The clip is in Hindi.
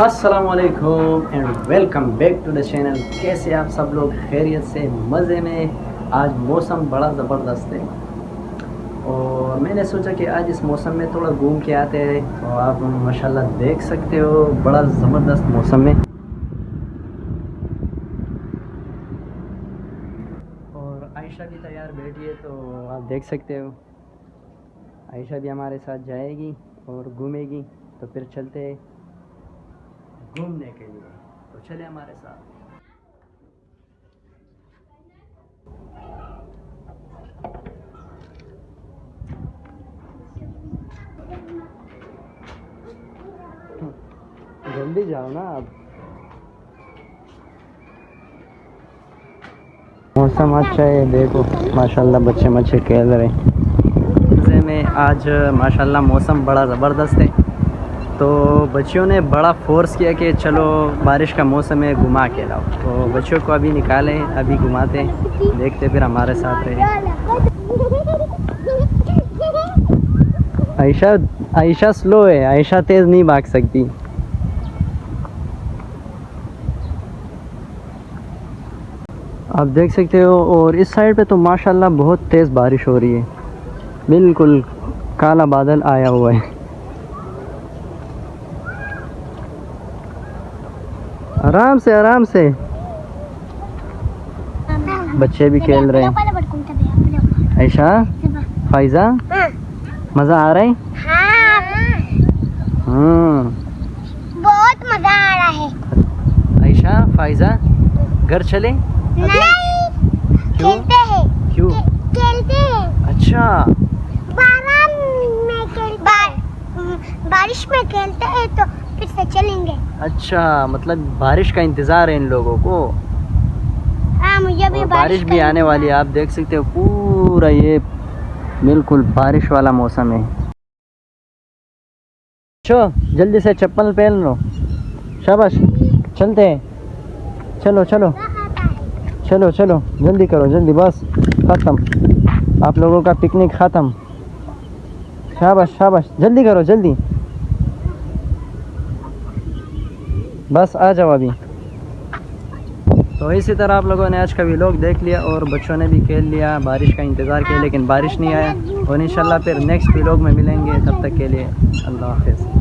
अस्सलामुअलैकुम and welcome back to the channel. कैसे आप सब लोग? खैरियत से, मज़े में। आज मौसम बड़ा ज़बरदस्त है और मैंने सोचा कि आज इस मौसम में थोड़ा घूम के आते हैं। तो आप माशाल्लाह देख सकते हो बड़ा ज़बरदस्त मौसम है। और आयशा भी तैयार बैठी है, तो आप देख सकते हो आयशा भी हमारे साथ जाएगी और घूमेगी। तो फिर चलते हैं घूमने के लिए, तो चले हमारे साथ। जल्दी जाओ ना आप। मौसम अच्छा है, देखो माशाल्लाह बच्चे मच्छे खेल रहे हैं में। आज माशाल्लाह मौसम बड़ा ज़बरदस्त है, तो बच्चियों ने बड़ा फोर्स किया कि चलो बारिश का मौसम है, घुमा के लाओ। तो बच्चों को अभी निकाले, अभी घुमाते, देखते फिर हमारे साथ रहे। आयशा स्लो है, आयशा तेज़ नहीं भाग सकती। आप देख सकते हो। और इस साइड पे तो माशाल्लाह बहुत तेज़ बारिश हो रही है, बिल्कुल काला बादल आया हुआ है। आराम से आराम से, बच्चे भी खेल रहे हैं। आयशा, फाइजा, मज़ा आ रहा है? बहुत मजा आ रहा है। आयशा, फाइजा, घर चले? नहीं, खेलते हैं। क्यों? खेलते हैं। अच्छा, बारिश में खेलते हैं, तो फिर से चलेंगे। अच्छा, मतलब बारिश का इंतज़ार है इन लोगों को। हाँ, मुझे भी बारिश भी आने वाली है। आप देख सकते हो पूरा ये बिल्कुल बारिश वाला मौसम है। चलो जल्दी से चप्पल पहन लो, शाबाश, चलते हैं। चलो चलो चलो चलो, जल्दी करो, जल्दी, बस ख़त्म, आप लोगों का पिकनिक ख़त्म। शाबाश शाबाश, जल्दी करो, जल्दी, बस आ जाओ अभी। तो इसी तरह आप लोगों ने आज का व्लॉग देख लिया और बच्चों ने भी खेल लिया, बारिश का इंतज़ार किया, लेकिन बारिश नहीं आया। और इंशाल्लाह फिर नेक्स्ट व्लॉग में मिलेंगे, तब तक के लिए अल्लाह हाफ़िज़।